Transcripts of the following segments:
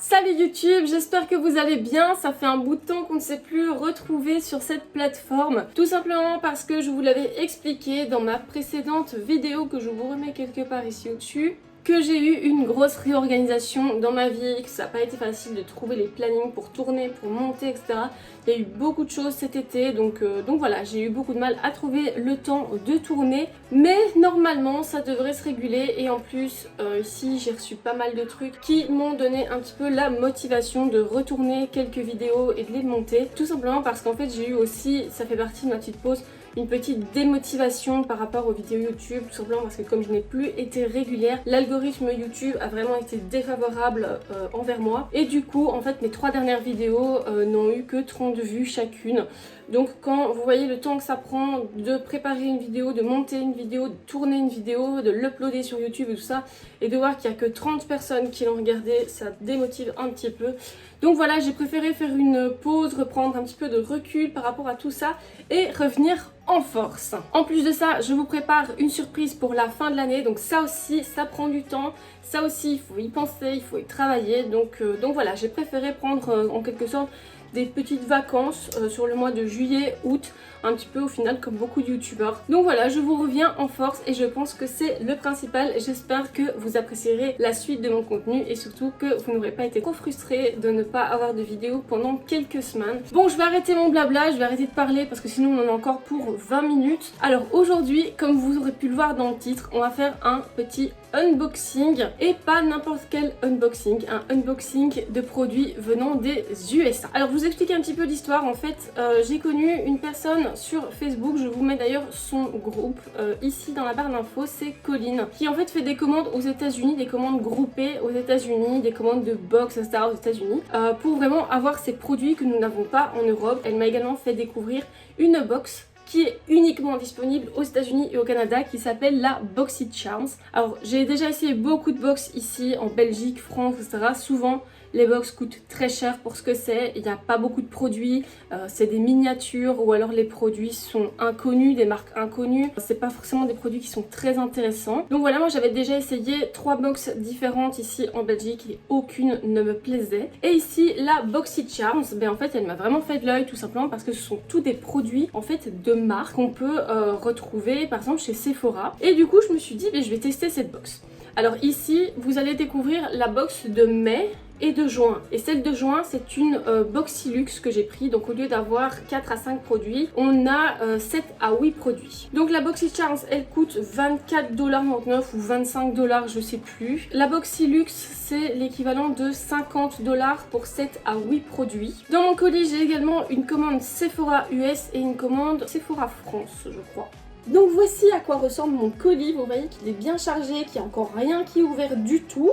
Salut YouTube, j'espère que vous allez bien. Ça fait un bout de temps qu'on ne s'est plus retrouvé sur cette plateforme. Tout simplement parce que je vous l'avais expliqué dans ma précédente vidéo que je vous remets quelque part ici au-dessus, que j'ai eu une grosse réorganisation dans ma vie, que ça n'a pas été facile de trouver les plannings pour tourner, pour monter, etc. Il y a eu beaucoup de choses cet été, donc voilà, j'ai eu beaucoup de mal à trouver le temps de tourner. Mais normalement, ça devrait se réguler. Et en plus, ici, j'ai reçu pas mal de trucs qui m'ont donné un petit peu la motivation de retourner quelques vidéos et de les monter. Tout simplement parce qu'en fait, j'ai eu aussi, ça fait partie de ma petite pause, une petite démotivation par rapport aux vidéos YouTube, tout simplement parce que comme je n'ai plus été régulière, l'algorithme YouTube a vraiment été défavorable envers moi. Et du coup, en fait, mes 3 dernières vidéos n'ont eu que 30 vues chacune. Donc quand vous voyez le temps que ça prend de préparer une vidéo, de monter une vidéo, de tourner une vidéo, de l'uploader sur YouTube et tout ça, et de voir qu'il n'y a que 30 personnes qui l'ont regardé, ça démotive un petit peu. Donc voilà, j'ai préféré faire une pause, reprendre un petit peu de recul par rapport à tout ça et revenir en force. En plus de ça, je vous prépare une surprise pour la fin de l'année, donc ça aussi, ça prend du temps. Ça aussi, il faut y penser, il faut y travailler. Donc voilà, j'ai préféré prendre en quelque sorte des petites vacances sur le mois de juillet, août, un petit peu au final comme beaucoup de youtubeurs. Donc voilà, je vous reviens en force et je pense que c'est le principal. J'espère que vous apprécierez la suite de mon contenu et surtout que vous n'aurez pas été trop frustrés de ne pas avoir de vidéo pendant quelques semaines. Bon, je vais arrêter mon blabla, je vais arrêter de parler parce que sinon on en a encore pour 20 minutes. Alors aujourd'hui, comme vous aurez pu le voir dans le titre, on va faire un petit unboxing et pas n'importe quel unboxing, un unboxing de produits venant des USA. Alors je vous explique un petit peu l'histoire. En fait, j'ai connu une personne sur Facebook, je vous mets d'ailleurs son groupe ici dans la barre d'infos, c'est Colline, qui en fait fait des commandes aux États-Unis, des commandes groupées aux États-Unis, des commandes de box, etc. aux États-Unis, pour vraiment avoir ces produits que nous n'avons pas en Europe. Elle m'a également fait découvrir une box qui est uniquement disponible aux États-Unis et au Canada, qui s'appelle la BoxyCharms. Alors j'ai déjà essayé beaucoup de box ici en Belgique, France, etc. Souvent les box coûtent très cher pour ce que c'est, il n'y a pas beaucoup de produits, c'est des miniatures ou alors les produits sont inconnus, des marques inconnues, c'est pas forcément des produits qui sont très intéressants. Donc voilà, moi j'avais déjà essayé 3 box différentes ici en Belgique et aucune ne me plaisait. Et ici la BoxyCharms, ben en fait elle m'a vraiment fait de l'œil tout simplement parce que ce sont tous des produits en fait de marque qu'on peut retrouver par exemple chez Sephora. Et du coup je me suis dit ben, je vais tester cette box. Alors ici vous allez découvrir la box de mai et de juin. Et celle de juin, c'est une Boxylux que j'ai pris. Donc au lieu d'avoir 4 à 5 produits, on a 7 à 8 produits. Donc la BoxyCharms, elle coûte 24,99$ ou 25$, je sais plus. La Boxylux, c'est l'équivalent de 50$ pour 7 à 8 produits. Dans mon colis, j'ai également une commande Sephora US et une commande Sephora France, je crois. Donc voici à quoi ressemble mon colis. Vous voyez qu'il est bien chargé, qu'il n'y a encore rien qui est ouvert du tout.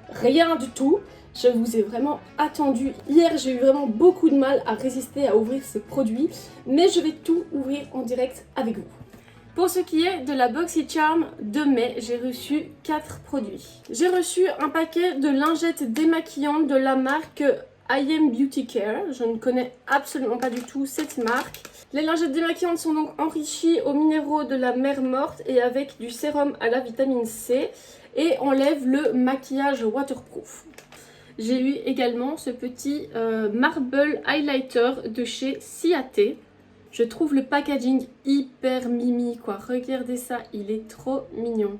Rien du tout. Je vous ai vraiment attendu. Hier, j'ai eu vraiment beaucoup de mal à résister à ouvrir ce produit, mais je vais tout ouvrir en direct avec vous. Pour ce qui est de la BoxyCharms de mai, j'ai reçu 4 produits. J'ai reçu un paquet de lingettes démaquillantes de la marque I Am Beauty Care. Je ne connais absolument pas du tout cette marque. Les lingettes démaquillantes sont donc enrichies aux minéraux de la mer morte et avec du sérum à la vitamine C et enlèvent le maquillage waterproof. J'ai eu également ce petit Marble Highlighter de chez Ciate. Je trouve le packaging hyper mimi quoi. Regardez ça, il est trop mignon.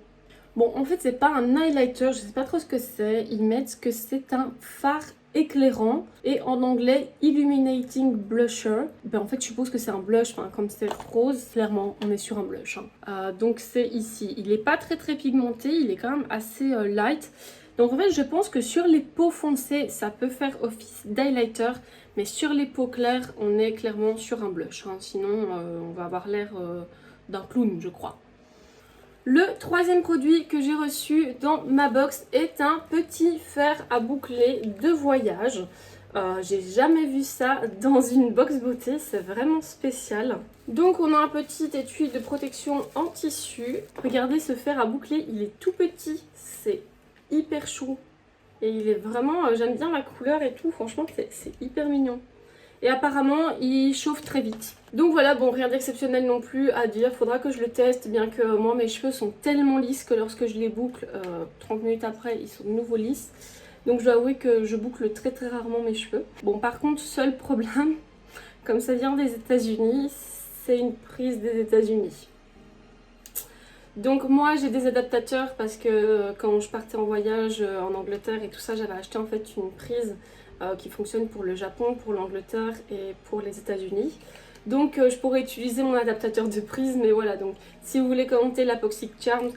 Bon, en fait, c'est pas un highlighter, je sais pas trop ce que c'est. Ils mettent que c'est un fard éclairant et en anglais Illuminating Blusher. Ben en fait, je suppose que c'est un blush, enfin, comme c'est rose, clairement, on est sur un blush. Hein. Donc c'est ici. Il est pas très pigmenté, il est quand même assez light. Donc en fait je pense que sur les peaux foncées ça peut faire office d'highlighter, mais sur les peaux claires on est clairement sur un blush, hein. Sinon on va avoir l'air d'un clown je crois. Le troisième produit que j'ai reçu dans ma box est un petit fer à boucler de voyage. J'ai jamais vu ça dans une box beauté, c'est vraiment spécial. Donc on a un petit étui de protection en tissu. Regardez ce fer à boucler, il est tout petit, c'est hyper chou et il est vraiment, j'aime bien la couleur et tout, franchement c'est hyper mignon et apparemment il chauffe très vite. Donc voilà, bon rien d'exceptionnel non plus à dire, faudra que je le teste, bien que moi mes cheveux sont tellement lisses que lorsque je les boucle 30 minutes après ils sont de nouveau lisses. Donc je dois avouer que je boucle très très rarement mes cheveux. Bon, par contre, seul problème, comme ça vient des États-Unis, c'est une prise des États-Unis. Donc moi j'ai des adaptateurs parce que quand je partais en voyage en Angleterre et tout ça, j'avais acheté en fait une prise qui fonctionne pour le Japon, pour l'Angleterre et pour les États-Unis. Donc je pourrais utiliser mon adaptateur de prise, mais voilà, donc si vous voulez commenter la Poxy Charms,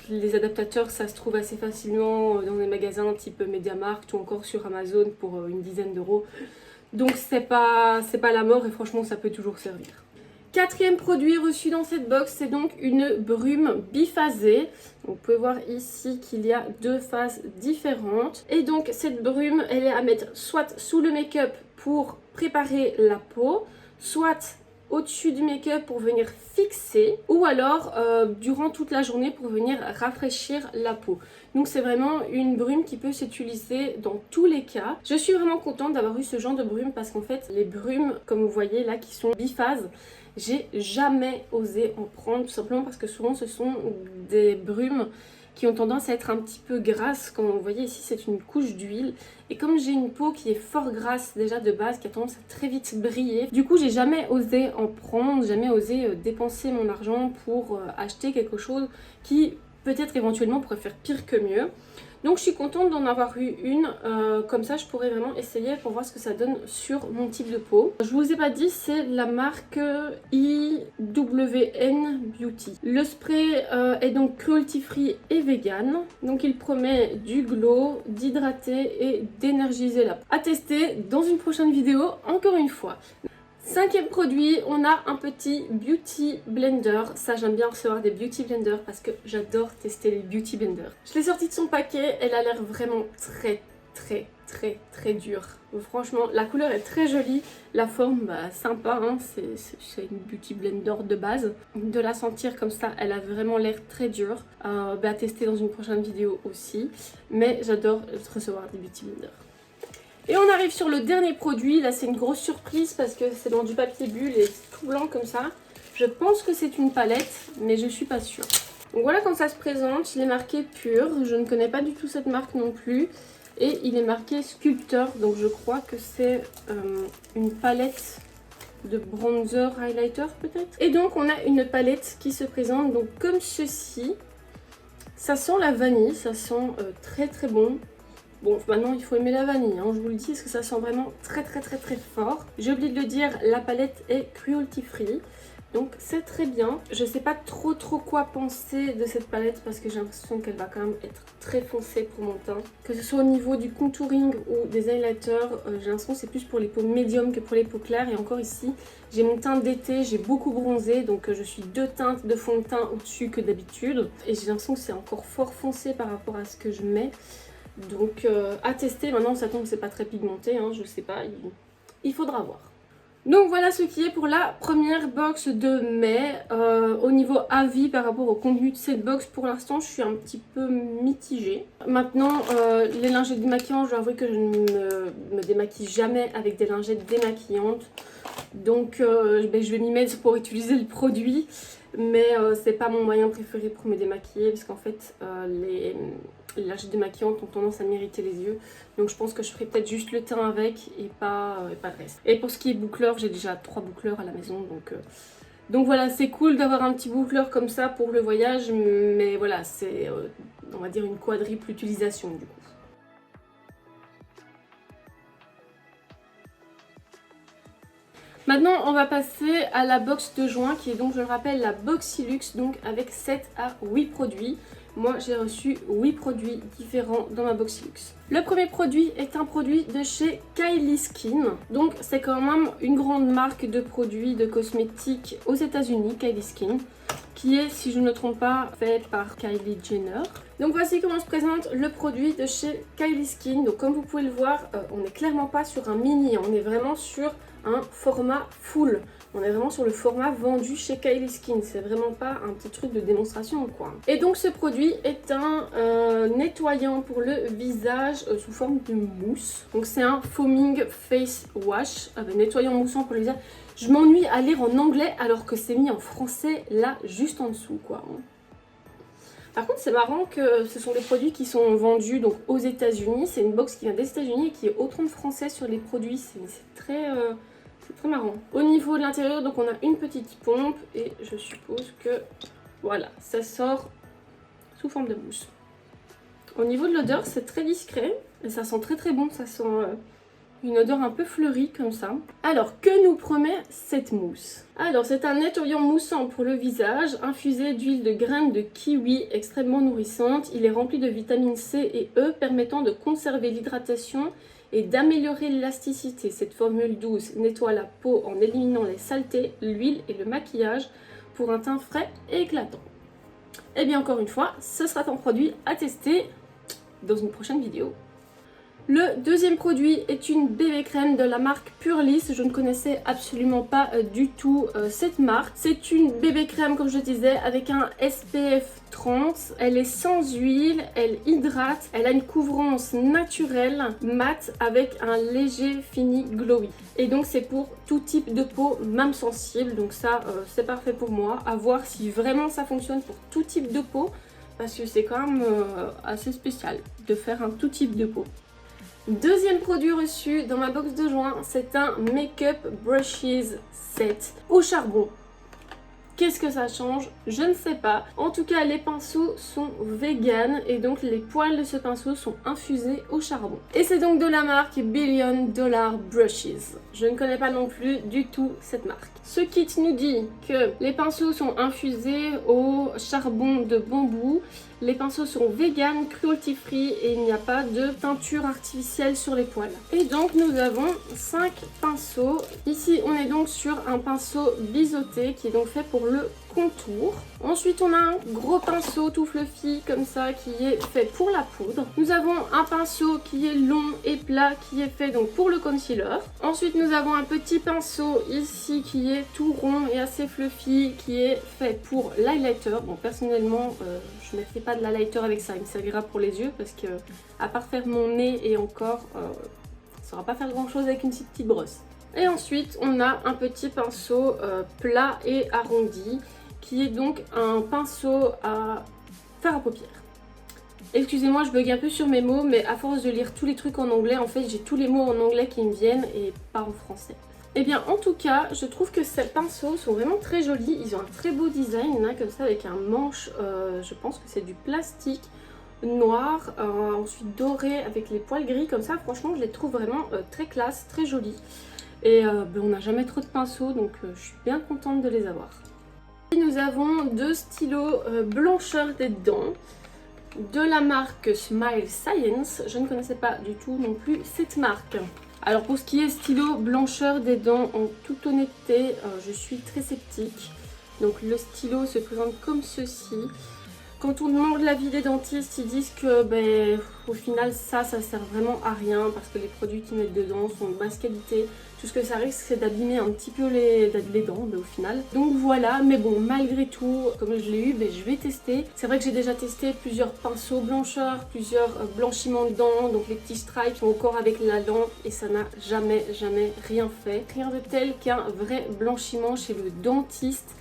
les adaptateurs ça se trouve assez facilement dans des magasins type MediaMarkt ou encore sur Amazon pour une dizaine d'euros. Donc c'est pas la mort et franchement ça peut toujours servir. Quatrième produit reçu dans cette box, c'est donc une brume biphasée. Donc, vous pouvez voir ici qu'il y a deux phases différentes. Et donc cette brume, elle est à mettre soit sous le make-up pour préparer la peau, soit au-dessus du make-up pour venir fixer, ou alors durant toute la journée pour venir rafraîchir la peau. Donc c'est vraiment une brume qui peut s'utiliser dans tous les cas. Je suis vraiment contente d'avoir eu ce genre de brume parce qu'en fait les brumes, comme vous voyez là, qui sont biphases, j'ai jamais osé en prendre, tout simplement parce que souvent ce sont des brumes qui ont tendance à être un petit peu grasses. Comme vous voyez ici, c'est une couche d'huile. Et comme j'ai une peau qui est fort grasse déjà de base, qui a tendance à très vite briller, du coup j'ai jamais osé en prendre, jamais osé dépenser mon argent pour acheter quelque chose qui peut-être éventuellement pourrait faire pire que mieux. Donc je suis contente d'en avoir eu une, comme ça je pourrais vraiment essayer pour voir ce que ça donne sur mon type de peau. Je vous ai pas dit, c'est la marque IWN Beauty. Le spray est donc cruelty free et vegan, donc il promet du glow, d'hydrater et d'énergiser la peau. À tester dans une prochaine vidéo, encore une fois. Cinquième produit, on a un petit beauty blender. Ça, j'aime bien recevoir des beauty blenders parce que j'adore tester les beauty blenders. Je l'ai sortie de son paquet, elle a l'air vraiment très dure. Franchement, la couleur est très jolie, la forme sympa, hein. C'est une beauty blender de base. De la sentir comme ça, elle a vraiment l'air très dure. À tester dans une prochaine vidéo aussi. Mais j'adore recevoir des beauty blenders. Et on arrive sur le dernier produit. Là c'est une grosse surprise parce que c'est dans du papier bulle et c'est tout blanc comme ça. Je pense que c'est une palette mais je suis pas sûre. Donc voilà quand ça se présente. Il est marqué pur. Je ne connais pas du tout cette marque non plus. Et il est marqué Sculptor. Donc je crois que c'est une palette de bronzer highlighter peut-être. Et donc on a une palette qui se présente donc comme ceci. Ça sent la vanille. Ça sent très bon. Bon, maintenant il faut aimer la vanille, hein, je vous le dis, parce que ça sent vraiment très fort. J'ai oublié de le dire, la palette est cruelty free, donc c'est très bien. Je sais pas trop quoi penser de cette palette parce que j'ai l'impression qu'elle va quand même être très foncée pour mon teint. Que ce soit au niveau du contouring ou des highlighters, j'ai l'impression que c'est plus pour les peaux médium que pour les peaux claires. Et encore ici, j'ai mon teint d'été, j'ai beaucoup bronzé, donc je suis 2 teintes de fond de teint au-dessus que d'habitude. Et j'ai l'impression que c'est encore fort foncé par rapport à ce que je mets. Donc à tester, maintenant on s'attend que c'est pas très pigmenté, hein, je sais pas, il faudra voir. Donc voilà ce qui est pour la première box de mai. Au niveau avis par rapport au contenu de cette box, pour l'instant je suis un petit peu mitigée. Maintenant les lingettes démaquillantes, je dois avouer que je ne me démaquille jamais avec des lingettes démaquillantes. Donc je vais m'y mettre pour utiliser le produit. Mais c'est pas mon moyen préféré pour me démaquiller parce qu'en fait les lingettes démaquillantes ont tendance à m'irriter les yeux. Donc je pense que je ferai peut-être juste le teint avec et pas le reste. Et pour ce qui est boucleur, j'ai déjà 3 boucleurs à la maison. Donc voilà, c'est cool d'avoir un petit boucleur comme ça pour le voyage. Mais voilà, c'est on va dire une quadruple utilisation du coup. Maintenant, on va passer à la box de juin qui est donc, je le rappelle, la Boxylux, donc avec 7 à 8 produits. Moi, j'ai reçu 8 produits différents dans ma Boxylux. Le premier produit est un produit de chez Kylie Skin. Donc, c'est quand même une grande marque de produits de cosmétiques aux États-Unis, Kylie Skin, qui est, si je ne me trompe pas, fait par Kylie Jenner. Donc voici comment se présente le produit de chez Kylie Skin. Donc comme vous pouvez le voir, on n'est clairement pas sur un mini, on est vraiment sur un format full. On est vraiment sur le format vendu chez Kylie Skin. C'est vraiment pas un petit truc de démonstration quoi. Et donc ce produit est un nettoyant pour le visage sous forme de mousse. Donc c'est un foaming face wash, nettoyant moussant pour le visage. Je m'ennuie à lire en anglais alors que c'est mis en français là juste en dessous quoi. Par contre, c'est marrant que ce sont des produits qui sont vendus donc aux États-Unis. C'est une box qui vient des États-Unis et qui est autant de français sur les produits. C'est très marrant. Au niveau de l'intérieur, donc on a une petite pompe et je suppose que voilà, ça sort sous forme de mousse. Au niveau de l'odeur, c'est très discret et ça sent très bon. Ça sent une odeur un peu fleurie comme ça. Alors, que nous promet cette mousse? Alors, c'est un nettoyant moussant pour le visage, infusé d'huile de graines de kiwi extrêmement nourrissante. Il est rempli de vitamines C et E, permettant de conserver l'hydratation et d'améliorer l'élasticité. Cette formule douce nettoie la peau en éliminant les saletés, l'huile et le maquillage pour un teint frais et éclatant. Et bien encore une fois, ce sera un produit à tester dans une prochaine vidéo. Le deuxième produit est une bébé crème de la marque Purlisse. Je ne connaissais absolument pas du tout cette marque. C'est une bébé crème, comme je disais, avec un SPF 30. Elle est sans huile, elle hydrate, elle a une couvrance naturelle, mate, avec un léger fini glowy. Et donc c'est pour tout type de peau, même sensible. Donc ça, c'est parfait pour moi. À voir si vraiment ça fonctionne pour tout type de peau, parce que c'est quand même assez spécial de faire un tout type de peau. Deuxième produit reçu dans ma box de joint, c'est un Make-up Brushes Set au charbon. Qu'est-ce que ça change? Je ne sais pas. En tout cas, les pinceaux sont vegan et donc les poils de ce pinceau sont infusés au charbon. Et c'est donc de la marque Billion Dollar Brushes. Je ne connais pas non plus du tout cette marque. Ce kit nous dit que les pinceaux sont infusés au charbon de bambou. Les pinceaux sont vegan, cruelty free et il n'y a pas de teinture artificielle sur les poils. Et donc nous avons 5 pinceaux. Ici on est donc sur un pinceau biseauté qui est donc fait pour le contour. Ensuite on a un gros pinceau tout fluffy comme ça qui est fait pour la poudre. Nous avons un pinceau qui est long et plat qui est fait donc pour le concealer. Ensuite nous avons un petit pinceau ici qui est tout rond et assez fluffy qui est fait pour l'highlighter. Bon personnellement je ne mettrai pas de l'highlighter avec ça, il me servira pour les yeux parce que à part faire mon nez et encore ça ne saura pas faire grand chose avec une petite brosse. Et ensuite on a un petit pinceau plat et arrondi qui est donc un pinceau à faire à paupières. Excusez-moi, je bug un peu sur mes mots, mais à force de lire tous les trucs en anglais, en fait j'ai tous les mots en anglais qui me viennent et pas en français. Et bien en tout cas, je trouve que ces pinceaux sont vraiment très jolis, ils ont un très beau design là, comme ça avec un manche, je pense que c'est du plastique noir, ensuite doré avec les poils gris comme ça, franchement je les trouve vraiment très classe, très jolis. Et on n'a jamais trop de pinceaux donc je suis bien contente de les avoir. Et nous avons deux stylos blancheurs des dents de la marque Smile Science. Je ne connaissais pas du tout non plus cette marque. Alors pour ce qui est stylo blancheur des dents, en toute honnêteté, je suis très sceptique. Donc le stylo se présente comme ceci. Quand on demande l'avis des dentistes, ils disent que au final ça sert vraiment à rien parce que les produits qu'ils mettent dedans sont de basse qualité. Tout ce que ça risque c'est d'abîmer un petit peu les dents au final. Donc voilà, mais bon malgré tout, comme je l'ai eu, je vais tester. C'est vrai que j'ai déjà testé plusieurs pinceaux blancheurs, plusieurs blanchiments de dents, donc les petits stripes ou encore avec la dent et ça n'a jamais rien fait. Rien de tel qu'un vrai blanchiment chez le dentiste.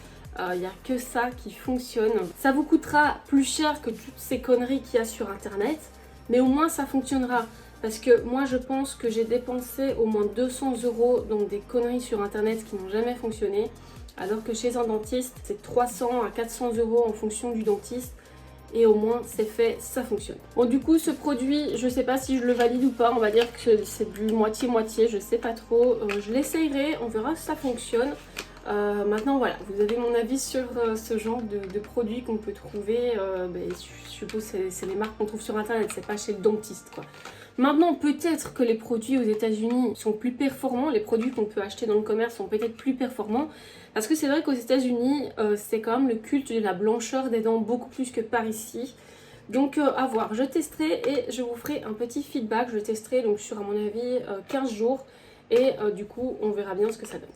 Il n'y a que ça qui fonctionne. Ça vous coûtera plus cher que toutes ces conneries qu'il y a sur internet, mais au moins ça fonctionnera. Parce que moi je pense que j'ai dépensé au moins 200 € dans des conneries sur internet qui n'ont jamais fonctionné, alors que chez un dentiste c'est 300 à 400 € en fonction du dentiste. Et au moins c'est fait, ça fonctionne. Bon du coup ce produit, je sais pas si je le valide ou pas, on va dire que c'est du moitié-moitié, je sais pas trop. Je l'essayerai, on verra si ça fonctionne. Maintenant voilà, vous avez mon avis sur ce genre de produits qu'on peut trouver, je suppose que c'est les marques qu'on trouve sur internet, c'est pas chez le dentiste quoi. Maintenant peut-être que les produits aux États-Unis sont plus performants, les produits qu'on peut acheter dans le commerce sont peut-être plus performants, parce que c'est vrai qu'aux États-Unis c'est quand même le culte de la blancheur des dents beaucoup plus que par ici. Donc à voir, je testerai et je vous ferai un petit feedback, je testerai donc sur à mon avis 15 jours et du coup on verra bien ce que ça donne.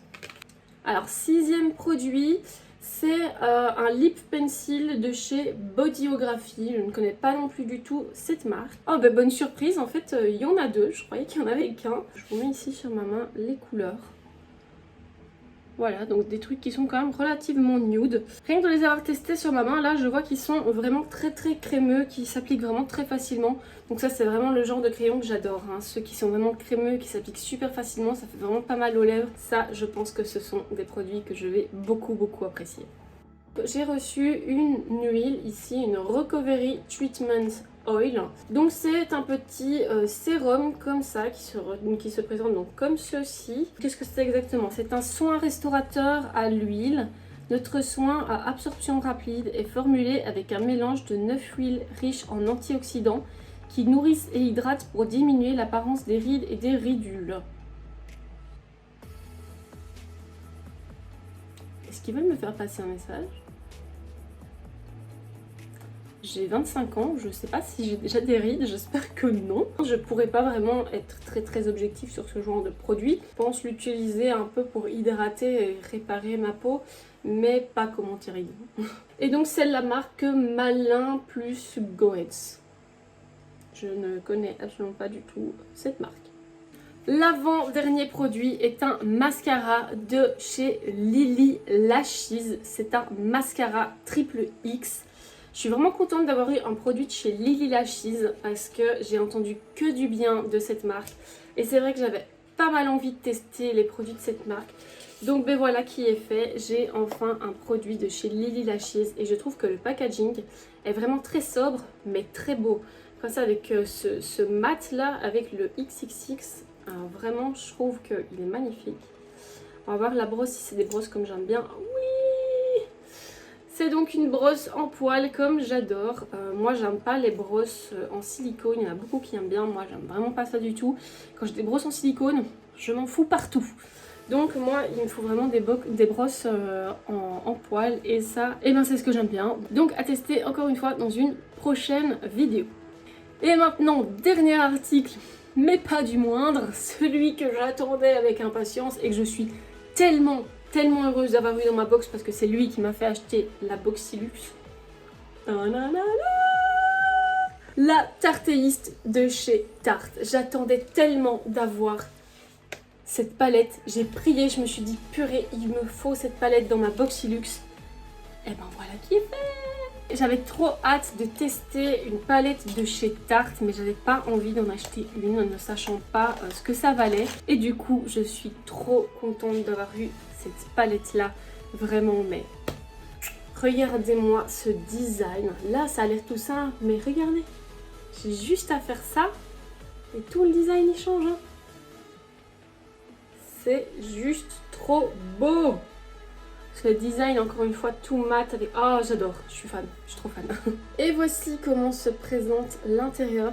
Alors, sixième produit, c'est un lip pencil de chez Bodyography. Je ne connais pas non plus du tout cette marque. Oh, bonne surprise, en fait, il y en a deux. Je croyais qu'il y en avait qu'un. Je vous mets ici sur ma main les couleurs. Voilà, donc des trucs qui sont quand même relativement nude. Rien que de les avoir testés sur ma main, là je vois qu'ils sont vraiment très crémeux, qui s'appliquent vraiment très facilement. Donc ça c'est vraiment le genre de crayon que j'adore, hein. Ceux qui sont vraiment crémeux, qui s'appliquent super facilement, ça fait vraiment pas mal aux lèvres. Ça je pense que ce sont des produits que je vais beaucoup apprécier. J'ai reçu une huile ici, une Recovery Treatment Oil. Donc c'est un petit sérum comme ça qui se présente donc comme ceci. Qu'est-ce que c'est exactement? C'est un soin restaurateur à l'huile. Notre soin à absorption rapide est formulé avec un mélange de 9 huiles riches en antioxydants qui nourrissent et hydratent pour diminuer l'apparence des rides et des ridules. Est-ce qu'ils veulent me faire passer un message? J'ai 25 ans, je sais pas si j'ai déjà des rides, j'espère que non. Je pourrais pas vraiment être très objectif sur ce genre de produit. Je pense l'utiliser un peu pour hydrater et réparer ma peau, mais pas comme anti-rides. Et donc c'est la marque Malin plus Goetz. Je ne connais absolument pas du tout cette marque. L'avant-dernier produit est un mascara de chez Lily Lashes. C'est un mascara triple X. Je suis vraiment contente d'avoir eu un produit de chez Lily Lashes parce que j'ai entendu que du bien de cette marque. Et c'est vrai que j'avais pas mal envie de tester les produits de cette marque. Donc ben voilà qui est fait. J'ai enfin un produit de chez Lily Lashes et je trouve que le packaging est vraiment très sobre mais très beau. Comme ça avec ce mat là, avec le XXX. Alors vraiment je trouve qu'il est magnifique. On va voir la brosse si c'est des brosses comme j'aime bien. Oui, c'est donc une brosse en poil comme j'adore. Moi j'aime pas les brosses en silicone, il y en a beaucoup qui aiment bien. Moi j'aime vraiment pas ça du tout. Quand j'ai des brosses en silicone, je m'en fous partout. Donc moi il me faut vraiment des brosses en poil et ça, et ben c'est ce que j'aime bien. Donc à tester encore une fois dans une prochaine vidéo. Et maintenant, dernier article, mais pas du moindre, celui que j'attendais avec impatience et que je suis tellement heureuse d'avoir eu dans ma box parce que c'est lui qui m'a fait acheter la Boxylux. La Tartéiste de chez Tarte. J'attendais tellement d'avoir cette palette. J'ai prié, je me suis dit purée, il me faut cette palette dans ma Boxylux. Et ben voilà qui est fait. J'avais trop hâte de tester une palette de chez Tarte, mais j'avais pas envie d'en acheter une, ne sachant pas ce que ça valait. Et du coup, je suis trop contente d'avoir eu cette palette-là. Vraiment, mais regardez-moi ce design. Là, ça a l'air tout simple, mais regardez. J'ai juste à faire ça et tout le design il change. Hein. C'est juste trop beau. Le design encore une fois tout mat avec... Oh j'adore, je suis fan, je suis trop fan. Et voici comment se présente l'intérieur.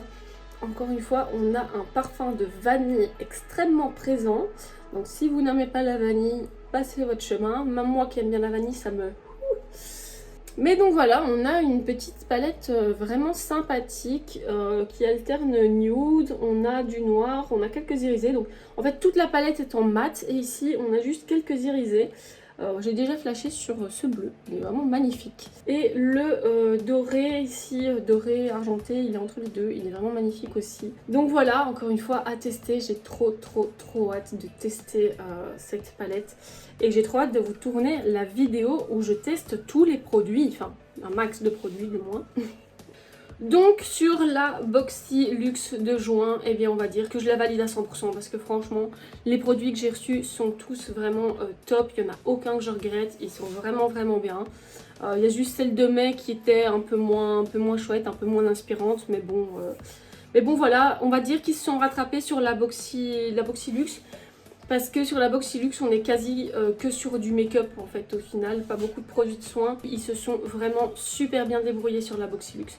Encore une fois on a un parfum de vanille extrêmement présent. Donc si vous n'aimez pas la vanille, passez votre chemin. Même moi qui aime bien la vanille ça me... Mais donc voilà, on a une petite palette vraiment sympathique qui alterne nude, on a du noir, on a quelques irisés. Donc en fait toute la palette est en mat et ici on a juste quelques irisés. J'ai déjà flashé sur ce bleu, il est vraiment magnifique. Et le doré ici, doré argenté, il est entre les deux, il est vraiment magnifique aussi. Donc voilà, encore une fois à tester, j'ai trop hâte de tester cette palette. Et j'ai trop hâte de vous tourner la vidéo où je teste tous les produits, enfin un max de produits du moins. Donc sur la Boxylux de juin, eh bien on va dire que je la valide à 100% parce que franchement les produits que j'ai reçus sont tous vraiment top, il n'y en a aucun que je regrette, ils sont vraiment bien. Il y a juste celle de mai qui était un peu moins chouette, un peu moins inspirante, mais bon voilà, on va dire qu'ils se sont rattrapés sur la Boxylux. Parce que sur la Boxylux, on est quasi que sur du make-up en fait au final, pas beaucoup de produits de soins. Ils se sont vraiment super bien débrouillés sur la Boxylux.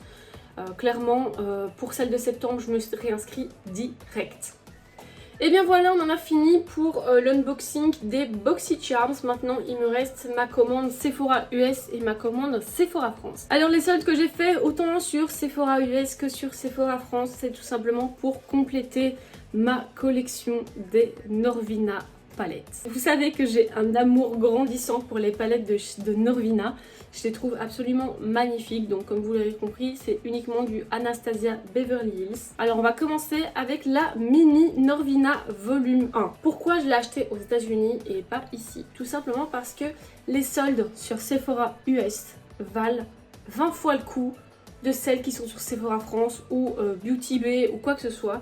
Clairement, pour celle de septembre, je me suis réinscrit direct. Et bien voilà, on en a fini pour l'unboxing des BoxyCharms. Maintenant, il me reste ma commande Sephora US et ma commande Sephora France. Alors les soldes que j'ai fait, autant sur Sephora US que sur Sephora France, c'est tout simplement pour compléter ma collection des Norvina palettes. Vous savez que j'ai un amour grandissant pour les palettes de Norvina. Je les trouve absolument magnifiques. Donc comme vous l'avez compris, c'est uniquement du Anastasia Beverly Hills. Alors on va commencer avec la mini Norvina volume 1. Pourquoi je l'ai acheté aux États-Unis et pas ici? Tout simplement parce que les soldes sur Sephora US valent 20 fois le coût de celles qui sont sur Sephora France ou Beauty Bay ou quoi que ce soit.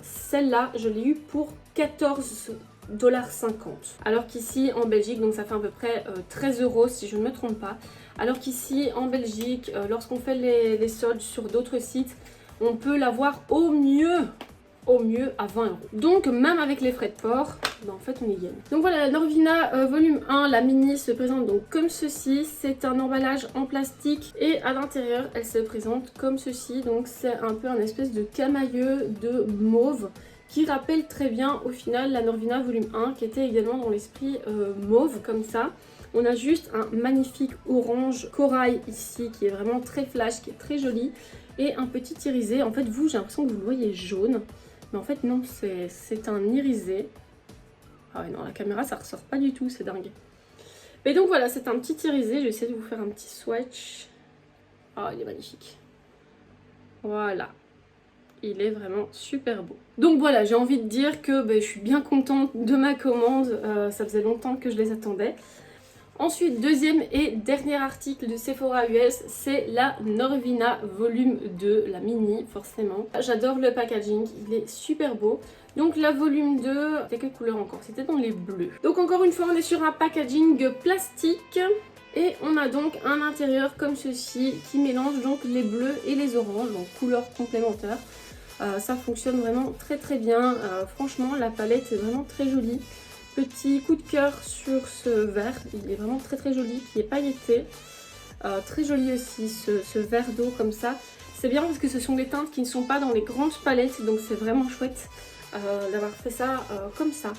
Celle-là, je l'ai eu pour 14,50 $. Alors qu'ici en Belgique, donc ça fait à peu près 13 € si je ne me trompe pas. Alors qu'ici en Belgique, lorsqu'on fait les soldes sur d'autres sites, on peut l'avoir au mieux à 20 €. Donc même avec les frais de port, en fait on y gagne. Donc voilà, la Norvina volume 1, la mini se présente donc comme ceci. C'est un emballage en plastique et à l'intérieur elle se présente comme ceci. Donc c'est un peu un espèce de camailleux de mauve qui rappelle très bien au final la Norvina volume 1 qui était également dans l'esprit mauve comme ça. On a juste un magnifique orange corail ici qui est vraiment très flash, qui est très joli, et un petit irisé. En fait vous, j'ai l'impression que vous le voyez jaune. Mais en fait non, c'est un irisé. Ah ouais non, la caméra ça ressort pas du tout, c'est dingue. Mais donc voilà, c'est un petit irisé, je vais essayer de vous faire un petit swatch. Ah il est magnifique. Voilà. Il est vraiment super beau. Donc voilà, j'ai envie de dire que je suis bien contente de ma commande. Ça faisait longtemps que je les attendais. Ensuite, deuxième et dernier article de Sephora US, c'est la Norvina volume 2, la mini forcément. J'adore le packaging, il est super beau. Donc la volume 2, c'était quelle couleur encore? C'était dans les bleus. Donc encore une fois, on est sur un packaging plastique. Et on a donc un intérieur comme ceci qui mélange donc les bleus et les oranges, donc couleurs complémentaires. Ça fonctionne vraiment très très bien. Franchement, la palette est vraiment très jolie. Petit coup de cœur sur ce vert, il est vraiment très très joli, qui est pailleté. Très joli aussi ce vert d'eau comme ça. C'est bien parce que ce sont des teintes qui ne sont pas dans les grandes palettes, donc c'est vraiment chouette d'avoir fait ça comme ça.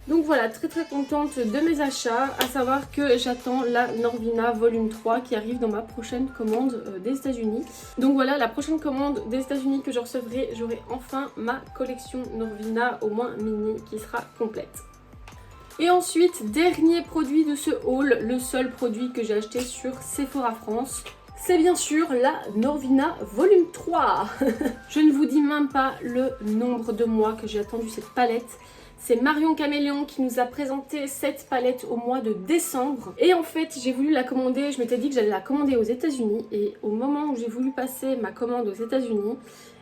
Donc voilà, très très contente de mes achats, à savoir que j'attends la Norvina volume 3 qui arrive dans ma prochaine commande des États-Unis. Donc voilà, la prochaine commande des États-Unis que je recevrai, j'aurai enfin ma collection Norvina, au moins mini, qui sera complète. Et ensuite, dernier produit de ce haul, le seul produit que j'ai acheté sur Sephora France, c'est bien sûr la Norvina volume 3. Je ne vous dis même pas le nombre de mois que j'ai attendu cette palette. C'est Marion Caméléon qui nous a présenté cette palette au mois de décembre. Et en fait, j'ai voulu la commander, je m'étais dit que j'allais la commander aux États-Unis. Et au moment où j'ai voulu passer ma commande aux États-Unis,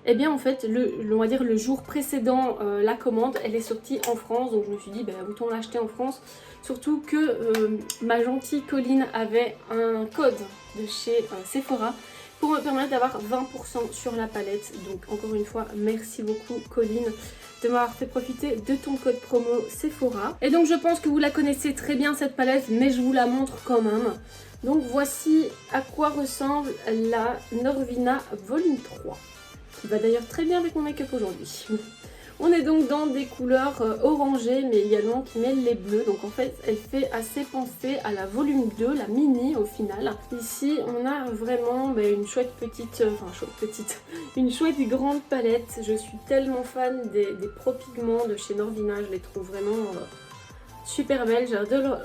eh bien en fait, on va dire le jour précédent la commande, elle est sortie en France. Donc je me suis dit, autant l'acheter en France. Surtout que ma gentille Colline avait un code de chez Sephora pour me permettre d'avoir 20% sur la palette. Donc encore une fois, merci beaucoup Colline de m'avoir fait profiter de ton code promo Sephora. Et donc je pense que vous la connaissez très bien cette palette, mais je vous la montre quand même. Donc voici à quoi ressemble la Norvina volume 3. Qui va d'ailleurs très bien avec mon make-up aujourd'hui. On est donc dans des couleurs orangées mais également qui mêlent les bleus. Donc en fait elle fait assez penser à la volume 2, la mini au final. Ici on a vraiment une chouette petite, une chouette grande palette. Je suis tellement fan des Pro Pigments de chez Norvina, je les trouve vraiment super belles.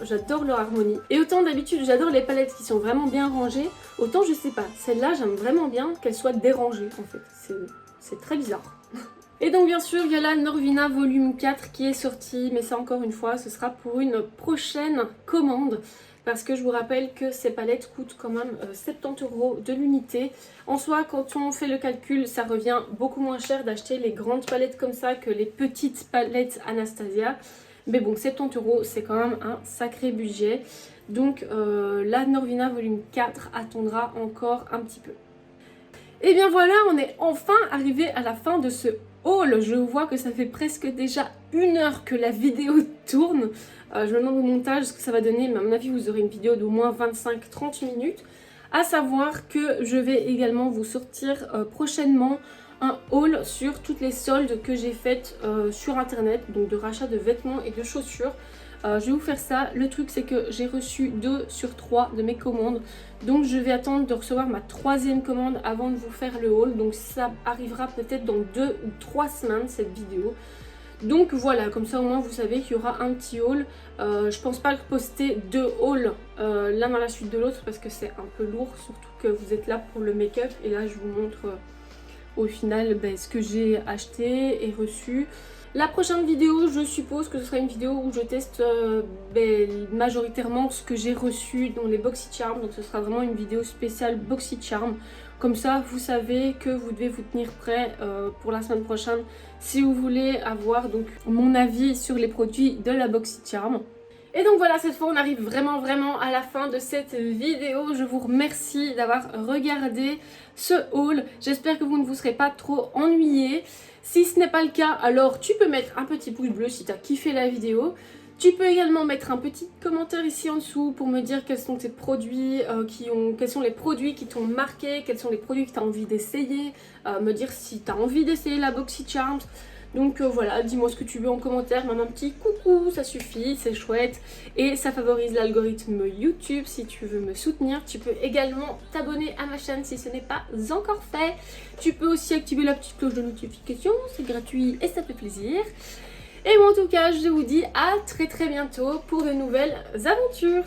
J'adore leur harmonie. Et autant d'habitude j'adore les palettes qui sont vraiment bien rangées, autant je sais pas, celle-là j'aime vraiment bien qu'elle soit dérangée en fait. C'est très bizarre. Et donc bien sûr il y a la Norvina volume 4 qui est sortie, mais ça encore une fois ce sera pour une prochaine commande. Parce que je vous rappelle que ces palettes coûtent quand même 70 € de l'unité. En soi quand on fait le calcul ça revient beaucoup moins cher d'acheter les grandes palettes comme ça que les petites palettes Anastasia. Mais bon 70 € c'est quand même un sacré budget. Donc la Norvina volume 4 attendra encore un petit peu. Et bien voilà, on est enfin arrivé à la fin de ce haul. Je vois que ça fait presque déjà 1 heure que la vidéo tourne. Je me demande au montage ce que ça va donner, mais à mon avis vous aurez une vidéo d'au moins 25-30 minutes. À savoir que je vais également vous sortir prochainement un haul sur toutes les soldes que j'ai faites sur internet, donc de rachat de vêtements et de chaussures. Je vais vous faire ça. Le truc c'est que j'ai reçu 2 sur 3 de mes commandes. Donc je vais attendre de recevoir ma 3e commande avant de vous faire le haul. Donc ça arrivera peut-être dans 2 ou 3 semaines cette vidéo. Donc voilà, comme ça au moins vous savez qu'il y aura un petit haul. Je pense pas poster 2 hauls l'un dans la suite de l'autre parce que c'est un peu lourd, surtout que vous êtes là pour le make-up et là je vous montre au final ce que j'ai acheté et reçu. La prochaine vidéo, je suppose que ce sera une vidéo où je teste majoritairement ce que j'ai reçu dans les BoxyCharm. Donc ce sera vraiment une vidéo spéciale BoxyCharm. Comme ça, vous savez que vous devez vous tenir prêt pour la semaine prochaine si vous voulez avoir donc mon avis sur les produits de la BoxyCharm. Et donc voilà, cette fois on arrive vraiment à la fin de cette vidéo. Je vous remercie d'avoir regardé ce haul. J'espère que vous ne vous serez pas trop ennuyés. Si ce n'est pas le cas, alors tu peux mettre un petit pouce bleu si tu as kiffé la vidéo. Tu peux également mettre un petit commentaire ici en dessous pour me dire quels sont tes produits, quels sont les produits qui t'ont marqué, quels sont les produits que tu as envie d'essayer, me dire si tu as envie d'essayer la BoxyCharm. Donc voilà, dis-moi ce que tu veux en commentaire, même un petit coucou, ça suffit, c'est chouette. Et ça favorise l'algorithme YouTube si tu veux me soutenir. Tu peux également t'abonner à ma chaîne si ce n'est pas encore fait. Tu peux aussi activer la petite cloche de notification, c'est gratuit et ça fait plaisir. Et moi en tout cas, je vous dis à très bientôt pour de nouvelles aventures.